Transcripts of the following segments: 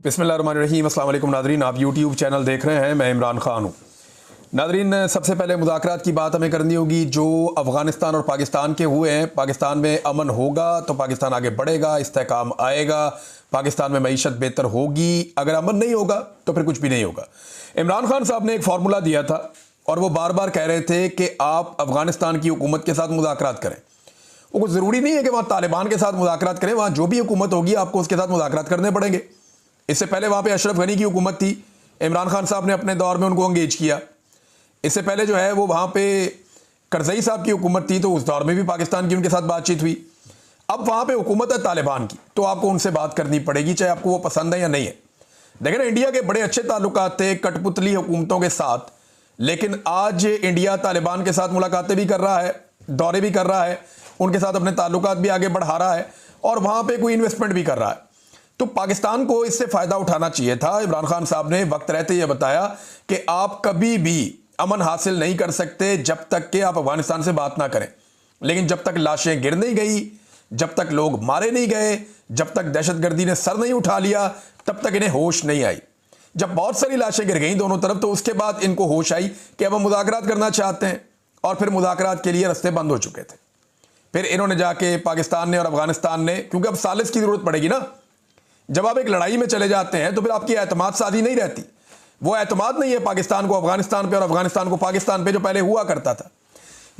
बिस्मिल्लाहिर्रहमानिर्रहीम। अस्सलाम वालेकुम नादरीन, आप यूट्यूब चैनल देख रहे हैं। मैं इमरान खान हूँ। नादरीन, सबसे पहले मुज़ाकरात की बात हमें करनी होगी जो अफ़गानिस्तान और पाकिस्तान के हुए हैं। पाकिस्तान में अमन होगा तो पाकिस्तान आगे बढ़ेगा, इस्तेहकाम आएगा, पाकिस्तान में मईशत बेहतर होगी। अगर अमन नहीं होगा तो फिर कुछ भी नहीं होगा। इमरान खान साहब ने एक फार्मूला दिया था और वो बार बार कह रहे थे कि आप अफ़गानिस्तान की हुकूमत के साथ मुज़ाकरात करें। वो कुछ ज़रूरी नहीं है कि वहाँ तालिबान के साथ मुज़ाकरात करें, वहाँ जो भी हुकूमत होगी आपको उसके साथ मुज़ाकरात करने पड़ेंगे। इससे पहले वहाँ पे अशरफ गनी की हुकूमत थी, इमरान खान साहब ने अपने दौर में उनको एंगेज किया। इससे पहले जो है वो वहाँ पे करज़ई साहब की हुकूमत थी, तो उस दौर में भी पाकिस्तान की उनके साथ बातचीत हुई। अब वहाँ पे हुकूमत है तालिबान की, तो आपको उनसे बात करनी पड़ेगी, चाहे आपको वो पसंद है या नहीं है। देखें ना, इंडिया के बड़े अच्छे ताल्लुकात थे कठपुतली हुकूमतों के साथ, लेकिन आज इंडिया तालिबान के साथ मुलाकातें भी कर रहा है, दौरे भी कर रहा है, उनके साथ अपने ताल्लुकात भी आगे बढ़ा रहा है और वहाँ पर कोई इन्वेस्टमेंट भी कर रहा है। तो पाकिस्तान को इससे फ़ायदा उठाना चाहिए था। इमरान खान साहब ने वक्त रहते यह बताया कि आप कभी भी अमन हासिल नहीं कर सकते जब तक कि आप अफगानिस्तान से बात ना करें। लेकिन जब तक लाशें गिर नहीं गई, जब तक लोग मारे नहीं गए, जब तक दहशतगर्दी ने सर नहीं उठा लिया, तब तक इन्हें होश नहीं आई। जब बहुत सारी लाशें गिर गई दोनों तरफ, तो उसके बाद इनको होश आई कि अब हम मुज़ाकरात करना चाहते हैं, और फिर मुज़ाकरात के लिए रास्ते बंद हो चुके थे। फिर इन्होंने जाके पाकिस्तान ने और अफगानिस्तान ने, क्योंकि अब सालिस की ज़रूरत पड़ेगी ना, जब आप एक लड़ाई में चले जाते हैं तो फिर आपकी एतमाद साजी नहीं रहती। वो एतमाद नहीं है पाकिस्तान को अफगानिस्तान पे और अफगानिस्तान को पाकिस्तान पे जो पहले हुआ करता था।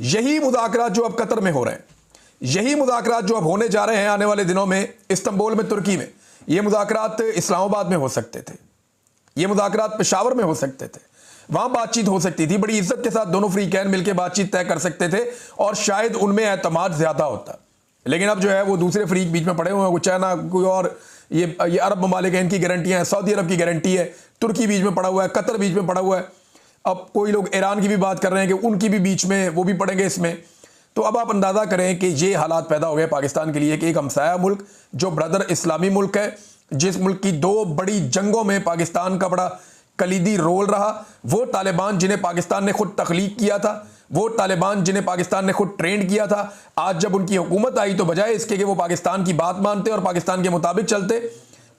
यही मुज़ाकरात जो अब कतर में हो रहे हैं, यही मुज़ाकरात जो अब होने जा रहे हैं आने वाले दिनों में इस्तांबुल में, तुर्की में, ये मुज़ाकरात इस्लामाबाद में हो सकते थे, ये मुज़ाकरात पेशावर में हो सकते थे, वहां बातचीत हो सकती थी, बड़ी इज्जत के साथ दोनों फ्रीकैन मिलकर बातचीत तय कर सकते थे और शायद उनमें एतमाद ज्यादा होता। लेकिन अब जो है वो दूसरे फ्रीक बीच में पड़े हुए हैं, चाइना कोई और, ये अरब ममालिक हैं, इनकी गारंटियां हैं, सऊदी अरब की गारंटी है, तुर्की बीच में पड़ा हुआ है, कतर बीच में पड़ा हुआ है। अब कोई लोग ईरान की भी बात कर रहे हैं कि उनकी भी बीच में वो भी पड़ेंगे इसमें। तो अब आप अंदाज़ा करें कि ये हालात पैदा हो गए पाकिस्तान के लिए कि एक हमसाया मुल्क जो ब्रदर इस्लामी मुल्क है, जिस मुल्क की दो बड़ी जंगों में पाकिस्तान का बड़ा कलीदी रोल रहा, वो तालिबान जिन्हें पाकिस्तान ने खुद तख्लीक किया था, वो तालिबान जिन्हें पाकिस्तान ने खुद ट्रेंड किया था, आज जब उनकी हुकूमत आई तो बजाय इसके कि वो पाकिस्तान की बात मानते और पाकिस्तान के मुताबिक चलते,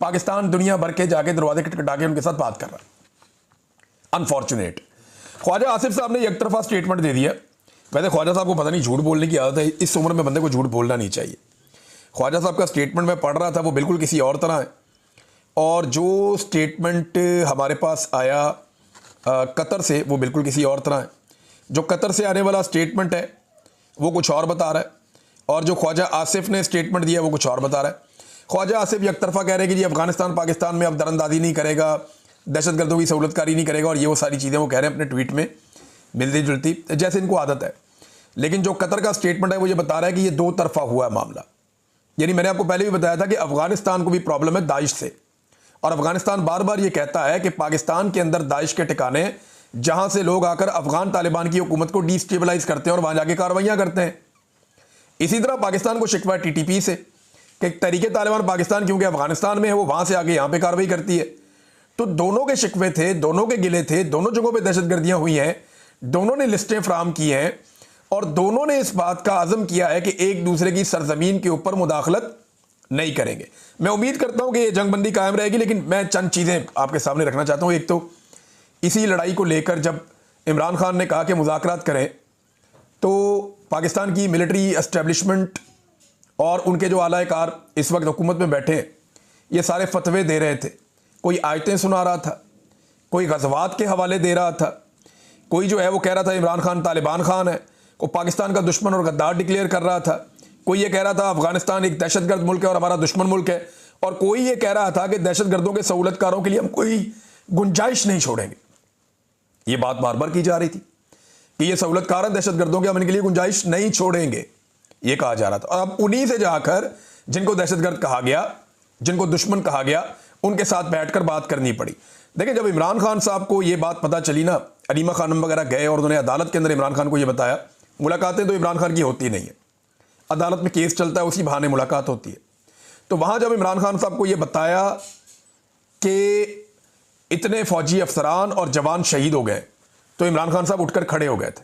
पाकिस्तान दुनिया भर के जाके दरवाजे खटखटा के उनके साथ बात कर रहा है। अनफॉर्चुनेट। ख्वाजा आसिफ साहब ने एक तरफा स्टेटमेंट दे दिया। वैसे ख्वाजा साहब को पता नहीं झूठ बोलने की आदत है, इस उम्र में बंदे को झूठ बोलना नहीं चाहिए। ख्वाजा साहब का स्टेटमेंट मैं पढ़ रहा था, वो बिल्कुल किसी और तरह है, और जो स्टेटमेंट हमारे पास आया कतर से वो बिल्कुल किसी और तरह है। जो कतर से आने वाला स्टेटमेंट है वो कुछ और बता रहा है, और जो ख्वाजा आसिफ ने स्टेटमेंट दिया वो कुछ और बता रहा है। ख्वाजा आसिफ एक तरफा कह रहे हैं कि जी अफगानिस्तान पाकिस्तान में अब दरअंदाजी नहीं करेगा, दहशतगर्दों की सहूलतकारी नहीं करेगा, और ये वो सारी चीज़ें वो कह रहे हैं अपने ट्वीट में मिलती जुलती, जैसे इनको आदत है। लेकिन जो कतर का स्टेटमेंट है वो ये बता रहा है कि ये दो तरफा हुआ है मामला। यानी मैंने आपको पहले भी बताया था कि अफगानिस्तान को भी प्रॉब्लम है दाइश से, और अफगानिस्तान बार बार ये कहता है कि पाकिस्तान के अंदर दाइश के ठिकाने जहां से लोग आकर अफगान तालिबान की हुकूमत को डिस्टेबलाइज करते हैं और वहां जाके कार्रवाइयां करते हैं। इसी तरह पाकिस्तान को शिकवा टीटीपी से कि तहरीके तालिबान पाकिस्तान क्योंकि अफगानिस्तान में है, वो वहां से आके यहां पे कार्रवाई करती है। तो दोनों के शिकवे थे, दोनों के गिले थे, दोनों जगहों पर दहशतगर्दियां हुई हैं, दोनों ने लिस्टें फ्राहम की हैं, और दोनों ने इस बात का आज़म किया है कि एक दूसरे की सरजमीन के ऊपर मुदाखलत नहीं करेंगे। मैं उम्मीद करता हूं कि ये जंगबंदी कायम रहेगी, लेकिन मैं चंद चीज़ें आपके सामने रखना चाहता हूं। एक तो इसी लड़ाई को लेकर जब इमरान खान ने कहा कि मुज़ाकरात करें, तो पाकिस्तान की मिलिट्री एस्टेब्लिशमेंट और उनके जो आला-ए-कार इस वक्त हुकूमत में बैठे हैं, ये सारे फतवे दे रहे थे। कोई आयतें सुना रहा था, कोई गज़वात के हवाले दे रहा था, कोई जो है वो कह रहा था इमरान खान तालिबान खान है, कोई पाकिस्तान का दुश्मन और गद्दार डिक्लेयर कर रहा था, कोई ये कह रहा था अफगानिस्तान एक दहशतगर्द मुल्क है और हमारा दुश्मन मुल्क है, और कोई ये कह रहा था कि दहशतगर्दों के सहूलतकारों के लिए हम कोई गुंजाइश नहीं छोड़ेंगे। ये बात बार बार की जा रही थी कि ये सहूलतकार हैं दहशतगर्दों के, हम इनके लिए गुंजाइश नहीं छोड़ेंगे, ये कहा जा रहा था। और अब उन्हीं से जाकर जिनको दहशतगर्द कहा गया, जिनको दुश्मन कहा गया, उनके साथ बैठकर बात करनी पड़ी। देखिए, जब इमरान खान साहब को ये बात पता चली ना, अलीमा खानम वगैरह गए और उन्होंने अदालत के अंदर इमरान खान को ये बताया। मुलाकातें तो इमरान खान की होती नहीं है, अदालत में केस चलता है, उसी बहाने मुलाकात होती है। तो वहां जब इमरान खान साहब को यह बताया कि इतने फौजी अफसरान और जवान शहीद हो गए, तो इमरान खान साहब उठकर खड़े हो गए थे,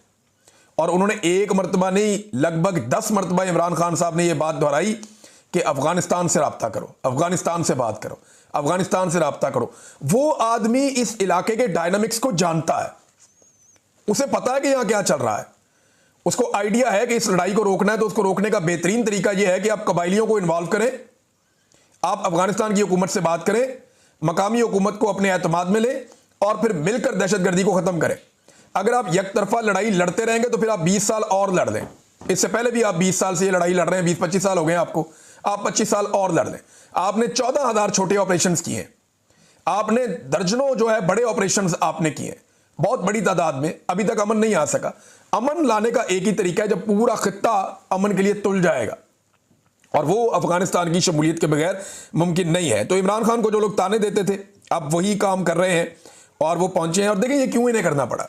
और उन्होंने एक मरतबा नहीं लगभग 10 मरतबा इमरान खान साहब ने यह बात दोहराई कि अफगानिस्तान से रब्ता करो, अफगानिस्तान से बात करो, अफगानिस्तान से रब्ता करो। वो आदमी इस इलाके के डायनामिक्स को जानता है, उसे पता है कि यहां क्या चल रहा है, उसको आइडिया है कि इस लड़ाई को रोकना है। तो उसको रोकने का बेहतरीन तरीका यह है कि आप कबाइलियों को इन्वॉल्व करें, आप अफगानिस्तान की हुकूमत से बात करें, मकामी हुकूमत को अपने एतमाद में लें और फिर मिलकर दहशतगर्दी को खत्म करें। अगर आप एक तरफा लड़ाई लड़ते रहेंगे तो फिर आप 20 साल और लड़ लें। इससे पहले भी आप 20 साल से ये लड़ाई लड़ रहे हैं, 20-25 साल हो गए आपको, आप 25 साल और लड़ लें। आपने 14,000 छोटे ऑपरेशंस किए, आपने दर्जनों जो है बड़े ऑपरेशंस आपने किए, बहुत बड़ी तादाद में। अभी तक अमन नहीं आ सका। अमन लाने का एक ही तरीका है, जब पूरा खित्ता अमन के लिए तुल जाएगा, और वो अफगानिस्तान की शमूलियत के बगैर मुमकिन नहीं है। तो इमरान खान को जो लोग ताने देते थे अब वही काम कर रहे हैं और वो पहुंचे हैं। और देखिए ये क्यों इन्हें करना पड़ा।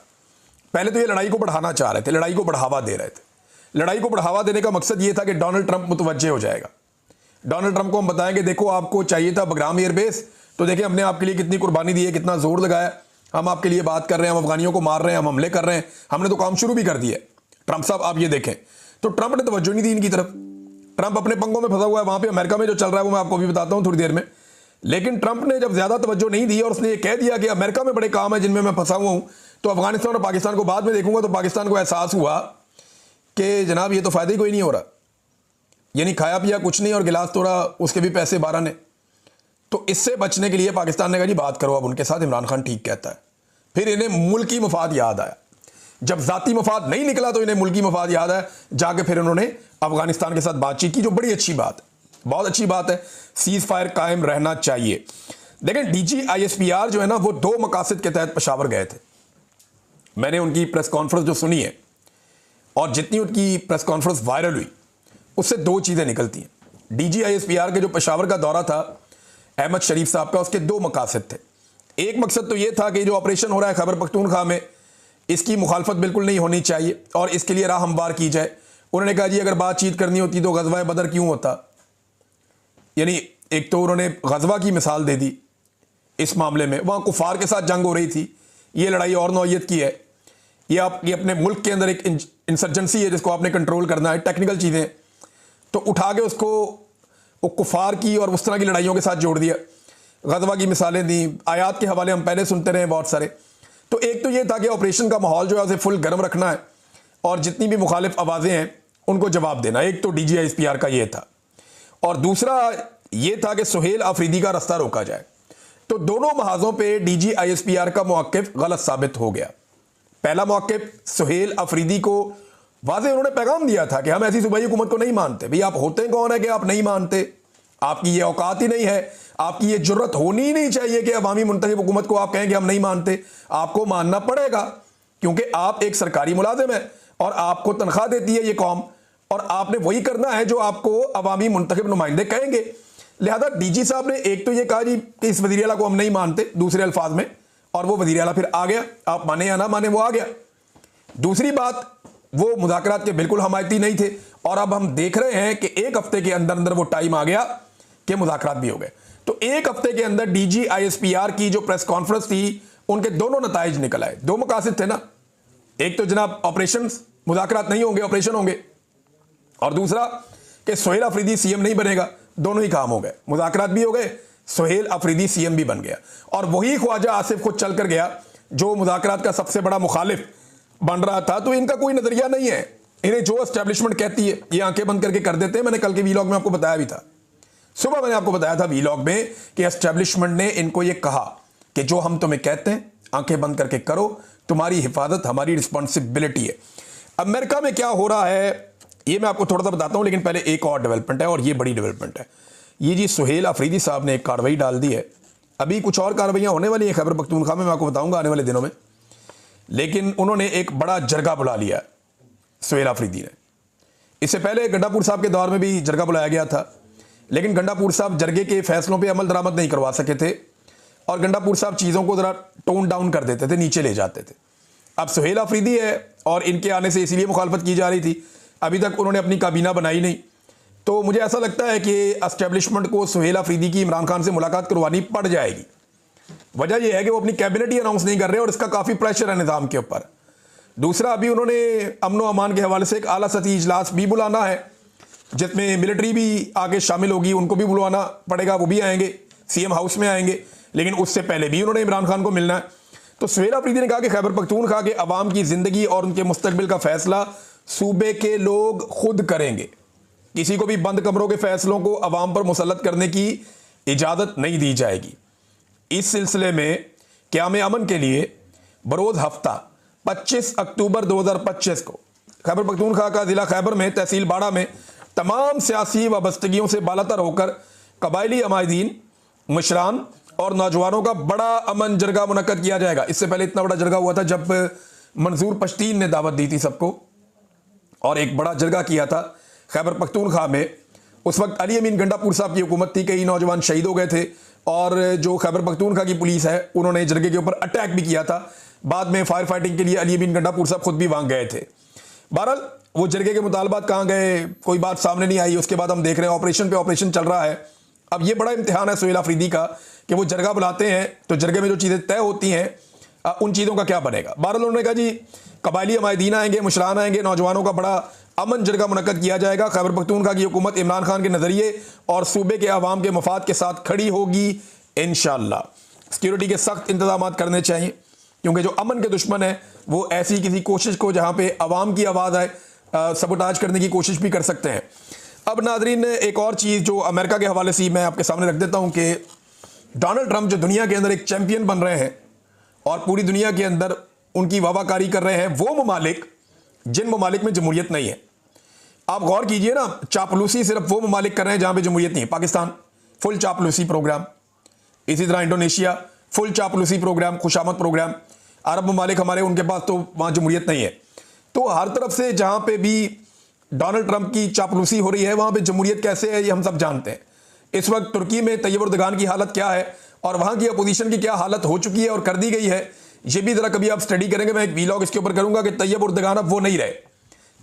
पहले तो ये लड़ाई को बढ़ाना चाह रहे थे, लड़ाई को बढ़ावा दे रहे थे। लड़ाई को बढ़ावा देने का मकसद ये था कि डोनाल्ड ट्रंप मुतवज्जे हो जाएगा। डोनाल्ड ट्रंप को हम बताएंगे देखो आपको चाहिए था बगराम एयरबेस, तो देखिए हमने आपके लिए कितनी कुर्बानी दी है, कितना जोर लगाया, हम आपके लिए बात कर रहे हैं, हम अफगानियों को मार रहे हैं, हम हमले कर रहे हैं, हमने तो काम शुरू भी कर दिया। ट्रंप साहब आप ये देखें, तो ट्रंप ने तवज्जो नहीं दी इनकी तरफ। ट्रंप अपने पंगों में फंसा हुआ है, वहां पे अमेरिका में जो चल रहा है वो मैं आपको भी बताता हूं थोड़ी देर में। लेकिन ट्रंप ने जब ज्यादा तवज्जो नहीं दी और उसने ये कह दिया कि अमेरिका में बड़े काम है जिनमें मैं फंसा हुआ हूं, तो अफगानिस्तान और पाकिस्तान को बाद में देखूंगा, तो पाकिस्तान को एहसास हुआ कि जनाब ये तो फायदा ही कोई नहीं हो रहा, यानी खाया पिया कुछ नहीं और गिलास तोड़ा उसके भी पैसे 12 ने। तो इससे बचने के लिए पाकिस्तान ने कहा जी बात करो अब उनके साथ, इमरान खान ठीक कहता है। फिर इन्हें मुल्की मफाद याद आया, जब जाती मफाद नहीं निकला तो इन्हें मुल्की मफाद याद आया, जाके फिर उन्होंने अफगानिस्तान के साथ बातचीत की, जो बड़ी अच्छी बात है, बहुत अच्छी बात है। सीज फायर कायम रहना चाहिए। देखें DGISPR जो है ना वो 2 मकासद के तहत पेशावर गए थे। मैंने उनकी प्रेस कॉन्फ्रेंस जो सुनी है और जितनी उनकी प्रेस कॉन्फ्रेंस वायरल हुई उससे 2 चीजें निकलती हैं। DGISPR के जो पेशावर का दौरा था अहमद शरीफ साहब का, उसके 2 मकासद थे। एक मकसद तो यह था कि जो ऑपरेशन हो रहा है खैबर पख्तूनख्वा में, इसकी मुखालफत बिल्कुल नहीं होनी चाहिए और इसके लिए राह हमवार की जाए। उन्होंने कहा जी अगर बातचीत करनी होती तो गज़वा बदर क्यों होता, यानी एक तो उन्होंने गज़वा की मिसाल दे दी इस मामले में, वहां कुफार के साथ जंग हो रही थी, ये लड़ाई और नौयत की है, ये आपकी अपने मुल्क के अंदर एक इंसर्जेंसी है जिसको आपने कंट्रोल करना है, टेक्निकल चीज़ें, तो उठा के उसको वो कुफार की और उस तरह की लड़ाइयों के साथ जोड़ दिया। गज़वा की मिसालें दी, आयात के हवाले हम पहले सुनते रहे बहुत सारे। तो एक तो ये था कि ऑपरेशन का माहौल जो है उसे फुल गर्म रखना है और जितनी भी मुखालिफ आवाज़ें हैं उनको जवाब देना, एक तो DGISPR का ये था। और दूसरा ये था कि सुहेल अफरीदी का रास्ता रोका जाए। तो दोनों महाजों पे DGISPR का मौक़िफ़ गलत साबित हो गया। पहला मौक़िफ़ सुहेल अफरीदी को वाज़े उन्होंने पैगाम दिया था कि हम ऐसी सूबाई हुकूमत को नहीं मानते। भाई आप होते कौन है कि आप नहीं मानते, आपकी ये औकात ही नहीं है, आपकी ये जुर्रत होनी ही नहीं चाहिए कि अवामी मुंतखब हुकूमत को आप कहें कि हम नहीं मानते। आपको मानना पड़ेगा क्योंकि आप एक सरकारी मुलाजिम है और आपको तनख्वाह देती है ये कौम, और आपने वही करना है जो आपको अवामी मुंतखब नुमाइंदे कहेंगे। लिहाजा DG साहब ने एक तो ये कहा जी कि इस वज़ीर आला को हम नहीं मानते दूसरे अल्फाज में, और वो वज़ीर आला फिर आ गया, आप माने या ना माने वो आ गया। दूसरी बात, वो मुज़ाकरात के बिल्कुल हमायती नहीं थे और अब हम देख रहे हैं कि 1 हफ्ते के अंदर अंदर वो टाइम आ गया कि मुज़ाकरात भी हो गए। तो 1 हफ्ते के अंदर DGISPR की जो प्रेस कॉन्फ्रेंस थी उनके दोनों नताइज निकल आए। 2 मकासद थे ना, एक तो जनाब ऑपरेशन, मुज़ाकरात नहीं होंगे ऑपरेशन होंगे, और दूसरा कि सुहेल अफरीदी CM नहीं बनेगा। दोनों ही काम हो गए, मुज़ाकरात भी हो गए, सुहेल अफरीदी CM भी बन गया। और वही ख्वाजा आसिफ खुद चल कर गया जो मुज़ाकरात का सबसे बड़ा मुखालिफ बन रहा था। तो इनका कोई नजरिया नहीं है, इन्हें जो एस्टेब्लिशमेंट कहती है ये आंखें बंद करके कर देते हैं। मैंने कल के वीलॉग में आपको बताया भी था, सुबह मैंने आपको बताया था वीलॉग में कि एस्टेब्लिशमेंट ने इनको ये कहा कि जो हम तुम्हें कहते हैं आंखें बंद करके करो, तुम्हारी हिफाजत हमारी रिस्पॉन्सिबिलिटी है। अमेरिका में क्या हो रहा है ये मैं आपको थोड़ा सा बताता हूं, लेकिन पहले एक और डेवलपमेंट है और ये बड़ी डेवलपमेंट है। ये जी सुहेल अफरीदी साहब ने एक कार्रवाई डाल दी है, अभी कुछ और कार्रवाइयां होने वाली हैं खैबर पख्तूनख्वा में, मैं आपको बताऊंगा आने वाले दिनों में। लेकिन उन्होंने एक बड़ा जरगा बुला लिया सुहेल अफरीदी ने। इससे पहले गंडापुर साहब के दौर में भी जरगा बुलाया गया था, लेकिन गंडापुर साहब जरगे के फैसलों पे अमल दरामद नहीं करवा सके थे और गंडापुर साहब चीज़ों को ज़रा टोन डाउन कर देते थे, नीचे ले जाते थे। अब सुहेल अफरीदी है और इनके आने से इसीलिए मुखालफत की जा रही थी, अभी तक उन्होंने अपनी काबीना बनाई नहीं। तो मुझे ऐसा लगता है कि एस्टेब्लिशमेंट को सुहेल अफरीदी की इमरान खान से मुलाकात करवानी पड़ जाएगी। वजह यह है कि वो अपनी कैबिनेट ही अनाउंस नहीं कर रहे और इसका काफ़ी प्रेशर है निज़ाम के ऊपर। दूसरा, अभी उन्होंने अमन व अमान के हवाले से एक आला सतही इजलास भी बुलाना है जिसमें मिलिट्री भी आगे शामिल होगी, उनको भी बुलवाना पड़ेगा, वो भी आएंगे, सीएम हाउस में आएंगे, लेकिन उससे पहले भी उन्होंने इमरान खान को मिलना है। तो सुहेल अफरीदी ने कहा कि खैबर पख्तूनख्वा के अवाम की जिंदगी और उनके मुस्तकबिल का फैसला सूबे के लोग खुद करेंगे। किसी को भी बंद कमरों के फैसलों को अवाम पर मुसल्लत करने की इजाजत नहीं दी जाएगी। इस सिलसिले में क़याम अमन के लिए बरोज हफ्ता 25 अक्टूबर 2025 को खैबर पख्तूनख्वा का जिला खैबर में तहसील बाड़ा में तमाम सियासी वाबस्तगियों से बालातर होकर कबायली अमायदीन, मशरान और नौजवानों का बड़ा अमन जरगा मुनक्कद किया जाएगा। इससे पहले इतना बड़ा जरगा हुआ था जब मंजूर पश्तीन ने दावत दी थी सबको और एक बड़ा जरगा किया था खैबर पख्तूनख्वा में। उस वक्त अली अमीन गंडापुर साहब की हुकूमत थी, कई नौजवान शहीद हो गए थे और जो खैबर पख्तूनख्वा की पुलिस है उन्होंने जरगे के ऊपर अटैक भी किया था। बाद में फायर फाइटिंग के लिए अली अमीन गंडापुर साहब खुद भी वहां गए थे। बहरहाल वो जरगे के मुतालबात कहाँ गए, कोई बात सामने नहीं आई। उसके बाद हम देख रहे हैं ऑपरेशन पे ऑपरेशन चल रहा है। अब ये बड़ा इम्तिहान है सुहेल अफरीदी का कि वो जरगा बुलाते हैं तो जरगे में जो चीज़ें तय होती हैं उन चीज़ों का क्या बनेगा। बहरहाल उन्होंने कहा जी कबायली अमायदीन आएंगे, मुशरान आएंगे, नौजवानों का बड़ा अमन जरगा मुनक्कद किया जाएगा। खैबर पख्तूनख्वा की हुकूमत इमरान खान के नज़रिए और सूबे के अवाम के मफाद के साथ खड़ी होगी इंशाअल्लाह। सिक्योरिटी के सख्त इंतजाम करने चाहिए क्योंकि जो अमन के दुश्मन है वो ऐसी किसी कोशिश को जहाँ पे अवाम की आवाज़ आए सबोटाज करने की कोशिश भी कर सकते हैं। अब नाजरीन एक और चीज़ जो अमेरिका के हवाले से मैं आपके सामने रख देता हूँ कि डोनाल्ड ट्रंप जो दुनिया के अंदर एक चैंपियन बन रहे हैं और पूरी दुनिया के अंदर उनकी वाहवाकारी कर रहे हैं वो ममालिक जिन ममालिक में जमहूरियत नहीं है। आप गौर कीजिए ना, चापलूसी सिर्फ वो ममालिक कर रहे हैं जहाँ पे जमहूरियत नहीं है। पाकिस्तान फुल चापलूसी प्रोग्राम, इसी तरह इंडोनेशिया फुल चापलूसी प्रोग्राम, खुशामद प्रोग्राम। अरब ममालिक हमारे उनके पास तो वहाँ जमहूरियत नहीं है। तो हर तरफ से जहाँ पे भी डोनाल्ड ट्रंप की चापलूसी हो रही है वहाँ पे जमहूरियत कैसे है ये हम सब जानते हैं। इस वक्त तुर्की में तैयब उर्दगान की हालत क्या है और वहाँ की अपोजिशन की क्या हालत हो चुकी है और कर दी गई है, ये भी ज़रा कभी आप स्टडी करेंगे। मैं एक वीलॉग इसके ऊपर करूँगा कि तैयब उर्दगान अब वो नहीं रहे।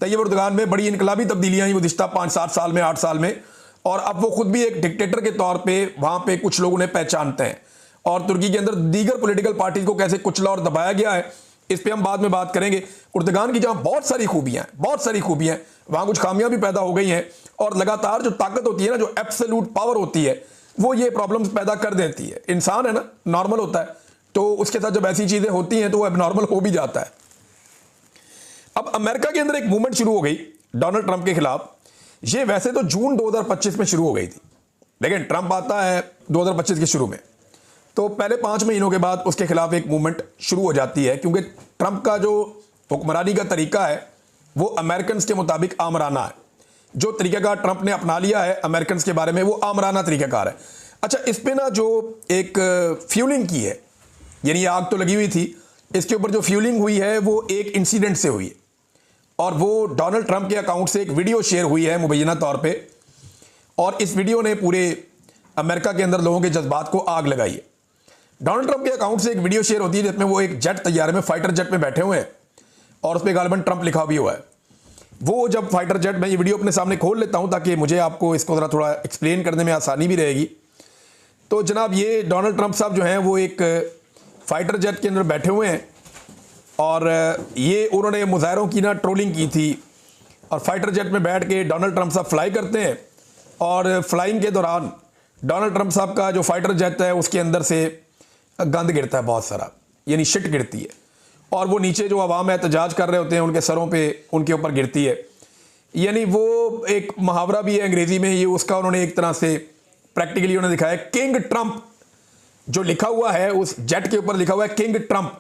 तैयब उर्दगान में बड़ी इनकलाबी तब्दीलियाँ आई गुज़िश्ता 5-7 साल में, 8 साल में, और अब वो खुद भी एक डिक्टेटर के तौर पर वहाँ पर कुछ लोग उन्हें पहचानते हैं। और तुर्की के अंदर दीगर पोलिटिकल पार्टीज को कैसे कुचला और दबाया गया है इस पे हम बाद में बात करेंगे। उर्दगान की जहां बहुत सारी खूबियां हैं, वहां कुछ खामियां भी पैदा हो गई हैं और लगातार जो ताकत होती है ना, जो एब्सोल्यूट पावर होती है, वो ये प्रॉब्लम्स पैदा कर देती है। इंसान है ना, नॉर्मल होता है, तो उसके साथ जब ऐसी चीजें होती हैं तो वो एबनॉर्मल हो भी जाता है। अब अमेरिका के अंदर एक मूवमेंट शुरू हो गई डोनाल्ड ट्रंप के खिलाफ। ये वैसे तो जून 2025 में शुरू हो गई थी, लेकिन ट्रंप आता है 2025 के शुरू में, तो पहले 5 महीनों के बाद उसके खिलाफ एक मूवमेंट शुरू हो जाती है क्योंकि ट्रंप का जो हुक्मरानी का तरीका है वो अमेरिकन के मुताबिक आमराना है। जो तरीकाकार ट्रंप ने अपना लिया है अमेरिकन के बारे में वो आमराना तरीकाकार है। अच्छा, इस पे ना जो एक फ्यूलिंग की है, यानी आग तो लगी हुई थी, इसके ऊपर जो फ्यूलिंग हुई है वो एक इंसिडेंट से हुई है और वो डोनाल्ड ट्रंप के अकाउंट से एक वीडियो शेयर हुई है मुबैना तौर पर, और इस वीडियो ने पूरे अमेरिका के अंदर लोगों के जज्बात को आग लगाई है। डोनाल्ड ट्रंप के अकाउंट से एक वीडियो शेयर होती है जिसमें वो एक जेट तैयारे में, फाइटर जेट में बैठे हुए हैं और उस पर गालिबन ट्रंप लिखा भी हुआ है। वो जब फाइटर जेट, मैं ये वीडियो अपने सामने खोल लेता हूं ताकि मुझे आपको इसको ज़रा थोड़ा एक्सप्लेन करने में आसानी भी रहेगी। तो जनाब ये डोनाल्ड ट्रंप साहब जो हैं वो एक फाइटर जेट के अंदर बैठे हुए हैं और ये उन्होंने मुजाहिरों की ना ट्रोलिंग की थी और फाइटर जेट में बैठ के डोनाल्ड ट्रंप साहब फ्लाई करते हैं और फ्लाइंग के दौरान डोनाल्ड ट्रंप साहब का जो फाइटर जेट है उसके अंदर से गंद गिरता है, बहुत सारा, यानी शिट गिरती है और वो नीचे जो अवाम एहतजाज कर रहे होते हैं उनके सरों पे, उनके ऊपर गिरती है। यानी वो एक मुहावरा भी है अंग्रेजी में, ये उसका उन्होंने एक तरह से प्रैक्टिकली उन्होंने दिखाया। किंग ट्रंप जो लिखा हुआ है उस जेट के ऊपर लिखा हुआ है किंग ट्रंप,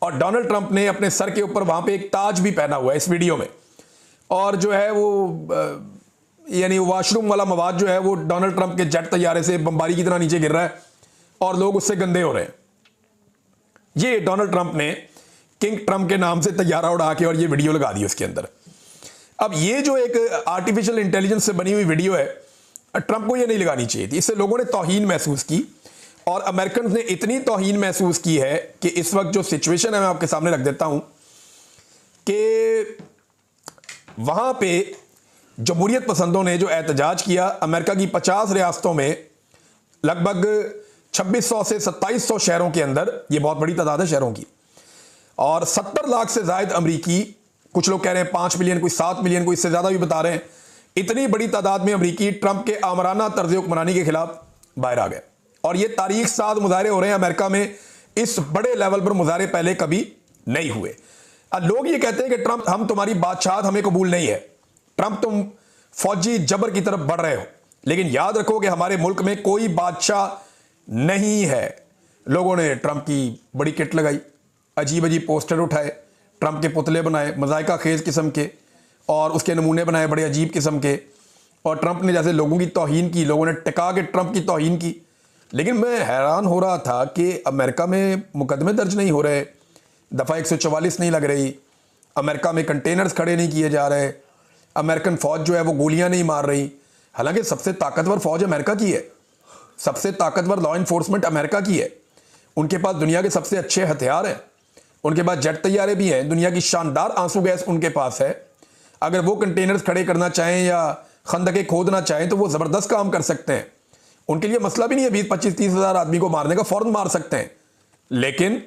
और डोनाल्ड ट्रंप ने अपने सर के ऊपर वहां पे एक ताज भी पहना हुआ है इस वीडियो में। और जो है वो यानी वॉशरूम वाला मवाद जो है वो डोनाल्ड ट्रंप के जेट तैयारे से बमबारी की तरह नीचे गिर रहा है और लोग उससे गंदे हो रहे हैं। ये डोनाल्ड ट्रंप ने किंग ट्रंप के नाम से तैयारा उड़ा के और ये वीडियो लगा दी उसके अंदर। अब ये जो एक आर्टिफिशियल इंटेलिजेंस से बनी हुई वीडियो है, ट्रंप को ये नहीं लगानी चाहिए थी। इससे लोगों ने तौहीन महसूस की और अमेरिकन ने इतनी तौहीन महसूस की है कि इस वक्त जो सिचुएशन है मैं आपके सामने रख देता हूं कि वहां पे जमहूरियत पसंदों ने जो एहतजाज किया, अमेरिका की 50 रियासतों में लगभग 2600 से 2700 शहरों के अंदर, ये बहुत बड़ी तादाद है शहरों की, और 70 लाख से जायद अमरीकी, कुछ लोग कह रहे हैं 5 मिलियन, कोई 7 मिलियन, कोई इससे ज्यादा भी बता रहे हैं, इतनी बड़ी तादाद में अमरीकी ट्रंप के आमराना तर्ज हुक्मरानी के खिलाफ बाहर आ गए और ये तारीख साज मुजाहरे हो रहे हैं अमेरिका में, इस बड़े लेवल पर मुजाहरे पहले कभी नहीं हुए। लोग ये कहते हैं कि ट्रंप, हम तुम्हारी बादशाहत हमें कबूल नहीं है, ट्रंप तुम फौजी जबर की तरफ बढ़ रहे हो, लेकिन याद रखो कि हमारे मुल्क में कोई बादशाह नहीं है। लोगों ने ट्रंप की बड़ी किट लगाई, अजीब अजीब पोस्टर उठाए, ट्रंप के पुतले बनाए मजाइका खेज किस्म के, और उसके नमूने बनाए बड़े अजीब किस्म के, और ट्रंप ने जैसे लोगों की तौहीन की, लोगों ने टिका के ट्रंप की तौहीन की। लेकिन मैं हैरान हो रहा था कि अमेरिका में मुकदमे दर्ज नहीं हो रहे, दफ़ा 144 नहीं लग रही, अमेरिका में कंटेनर्स खड़े नहीं किए जा रहे, अमेरिकन फ़ौज जो है वो गोलियां नहीं मार रही। हालांकि सबसे ताकतवर फ़ौज अमेरिका की है, सबसे ताकतवर लॉ इन्फोर्समेंट अमेरिका की है, उनके पास दुनिया के सबसे अच्छे हथियार हैं, उनके पास जेट तैयारे भी हैं, दुनिया की शानदार आंसू गैस उनके पास है। अगर वो कंटेनर्स खड़े करना चाहें या खंदके खोदना चाहें तो वो ज़बरदस्त काम कर सकते हैं। उनके लिए मसला भी नहीं है 20-25-30 हज़ार आदमी को मारने का, फ़ौरन मार सकते हैं। लेकिन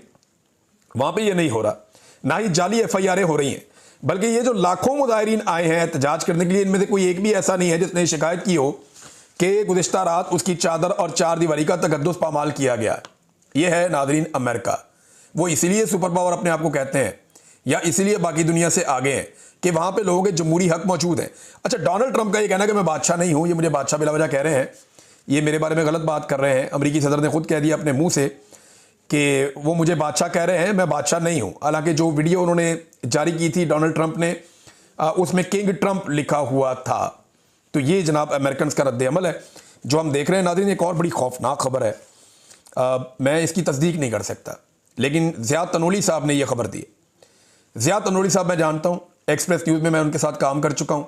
वहाँ पे ये नहीं हो रहा, ना ही जाली FIR हो रही हैं, बल्कि ये जो लाखों मुजाहिरीन आए हैं एहतजाज करने के लिए, इनमें से कोई एक भी ऐसा नहीं है जिसने शिकायत की हो कि गुज़िश्ता रात उसकी चादर और चार दीवारी का तकद्दुस पामाल किया गया। ये है नादरीन अमेरिका। वो इसीलिए सुपर पावर अपने आप को कहते हैं, या इसीलिए बाकी दुनिया से आगे हैं कि वहाँ पे लोगों के जमहूरी हक मौजूद हैं। अच्छा, डोनाल्ड ट्रंप का ये कहना कि मैं बादशाह नहीं हूँ, ये मुझे बादशाह बिला वजह कह रहे हैं, ये मेरे बारे में गलत बात कर रहे हैं। अमेरिकी सदर ने खुद कह दिया अपने मुंह से कि वो मुझे बादशाह कह रहे हैं, मैं बादशाह नहीं हूँ। हालांकि जो वीडियो उन्होंने जारी की थी डोनाल्ड ट्रंप ने, उसमें किंग ट्रंप लिखा हुआ था। तो ये जनाब अमेरिकन का रद्द अमल है जो हम देख रहे हैं। नाज़रीन, एक और बड़ी खौफनाक खबर है, मैं इसकी तस्दीक नहीं कर सकता, लेकिन ज़ियाद तनोली साहब ने यह खबर दी। ज़ियाद तनोली साहब मैं जानता हूँ, एक्सप्रेस न्यूज़ में मैं उनके साथ काम कर चुका हूँ,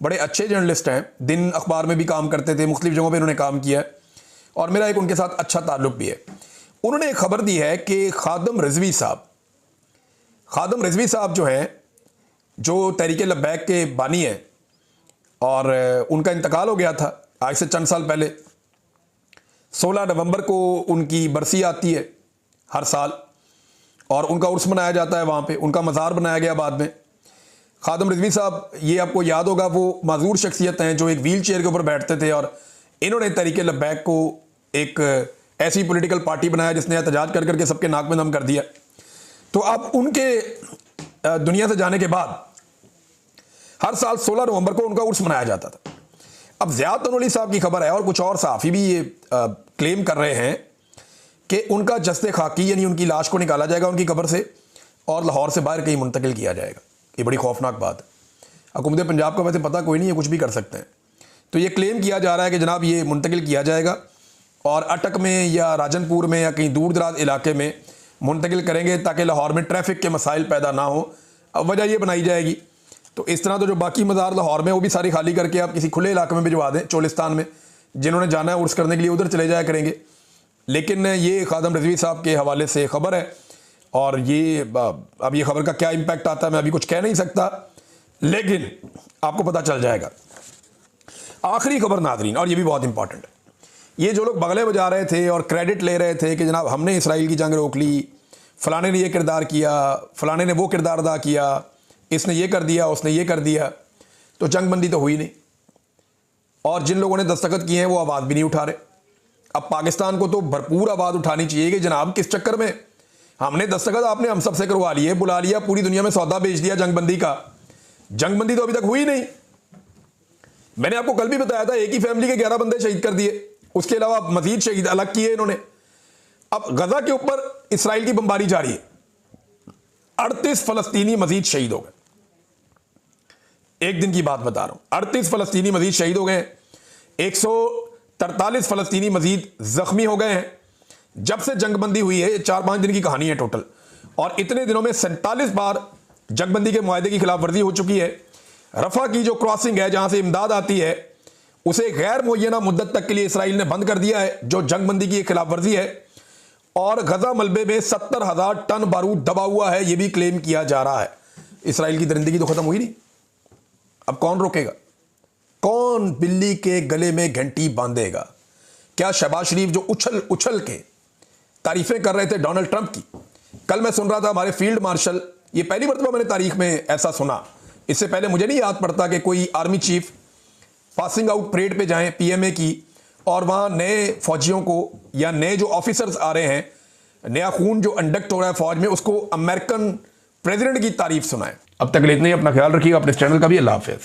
बड़े अच्छे जर्नलिस्ट हैं, दिन अखबार में भी काम करते थे, मुख्तलिफ जगहों पे उन्होंने काम किया है और मेरा एक उनके साथ अच्छा ताल्लुक भी है। उन्होंने एक खबर दी है कि खादम रिजवी साहब जो हैं, जो तहरीक लब्बैक के बानी हैं और उनका इंतकाल हो गया था आज से चंद साल पहले। 16 नवंबर को उनकी बरसी आती है हर साल और उनका उर्स मनाया जाता है, वहाँ पे उनका मज़ार बनाया गया बाद में। खादम रिजवी साहब, ये आपको याद होगा, वो माजूर शख्सियत हैं जो एक व्हील चेयर के ऊपर बैठते थे और इन्होंने तहरीक लब्बैक को एक ऐसी पॉलिटिकल पार्टी बनाया जिसने एहतजाज कर करके सबके नाक में दम कर दिया। तो अब उनके दुनिया से जाने के बाद हर साल 16 नवंबर को उनका उर्स मनाया जाता था। अब ज़ियाद तनोली साहब की खबर है और कुछ और सहाफ़ी भी ये क्लेम कर रहे हैं कि उनका जस्ते खाकी यानी उनकी लाश को निकाला जाएगा उनकी कब्र से और लाहौर से बाहर कहीं मुंतकिल किया जाएगा। ये बड़ी खौफनाक बात है। हुकूमत पंजाब का वैसे पता कोई नहीं है, कुछ भी कर सकते हैं। तो ये क्लेम किया जा रहा है कि जनाब ये मुंतकिल किया जाएगा और अटक में या राजनपुर में या कहीं दूर दराज इलाके में मुंतकिल करेंगे ताकि लाहौर में ट्रैफिक के मसाइल पैदा ना हो। अब वजह ये बनाई जाएगी। तो इस तरह तो जो बाकी मज़ार लाहौर में वो भी सारी खाली करके आप किसी खुले इलाके में भिजवा दें, चोलिस्तान में, जिन्होंने जाना है उर्स करने के लिए उधर चले जाया करेंगे। लेकिन ये खादम रिजवी साहब के हवाले से खबर है और ये अब ये खबर का क्या इम्पैक्ट आता है मैं अभी कुछ कह नहीं सकता, लेकिन आपको पता चल जाएगा। आखिरी खबर नाज़रीन, और ये भी बहुत इंपॉर्टेंट है, ये जो लोग बगले बजा रहे थे और क्रेडिट ले रहे थे कि जनाब हमने इसराइल की जंग रोक ली, फ़लाने ने ये किरदार किया, फ़लाने ने वो किरदार अदा किया, इसने ये कर दिया, उसने ये कर दिया, तो जंग बंदी तो हुई नहीं। और जिन लोगों ने दस्तखत किए हैं वो आवाज़ भी नहीं उठा रहे। अब पाकिस्तान को तो भरपूर आवाज़ उठानी चाहिए कि जनाब किस चक्कर में हमने दस्तखत आपने हम सबसे करवा लिए, बुला लिया, पूरी दुनिया में सौदा बेच दिया जंग बंदी का, जंग बंदी तो अभी तक हुई नहीं। मैंने आपको कल भी बताया था एक ही फैमिली के 11 बंदे शहीद कर दिए, उसके अलावा मजीद शहीद अलग किए इन्होंने। अब गजा के ऊपर इसराइल की बमबारी जारी है, 38 फलस्तीनी मजीद शहीद हो गए। एक दिन की बात बता रहा हूं, 38 फलस्तीनी मजीद शहीद हो गए, 143 फलस्तीनी मजीद जख्मी हो गए हैं। जब से जंगबंदी हुई है, 4-5 दिन की कहानी है टोटल, और इतने दिनों में 47 बार जंगबंदी के मुआहदे की खिलाफ वर्जी हो चुकी है। रफा की जो क्रॉसिंग है जहां से इमदाद आती है उसे गैर मुय्यना मुद्दत तक के लिए इसराइल ने बंद कर दिया है, जो जंगबंदी की खिलाफ वर्जी है। और गजा मलबे में 70,000 टन बारूद दबा हुआ है, यह भी क्लेम किया जा रहा है। इसराइल की दरिंदगी तो खत्म हुई नहीं, अब कौन रोकेगा? कौन बिल्ली के गले में घंटी बांधेगा? क्या शहबाज शरीफ जो उछल उछल के तारीफें कर रहे थे डोनाल्ड ट्रंप की, कल मैं सुन रहा था हमारे फील्ड मार्शल, ये पहली मरतबा मैंने तारीख में ऐसा सुना, इससे पहले मुझे नहीं याद पड़ता कि कोई army chief passing out parade पे जाएं पीएमए की और वहाँ नए फौजियों को या नए जो ऑफिसर्स आ रहे हैं, नया खून जो इंडक्ट हो रहा है फौज में, उसको अमेरिकन प्रेसिडेंट की तारीफ सुनाएं। अब तक के लिए इतना ही। अपना ख्याल रखिएगा, अपने चैनल का भी। अल्लाह हाफिज़।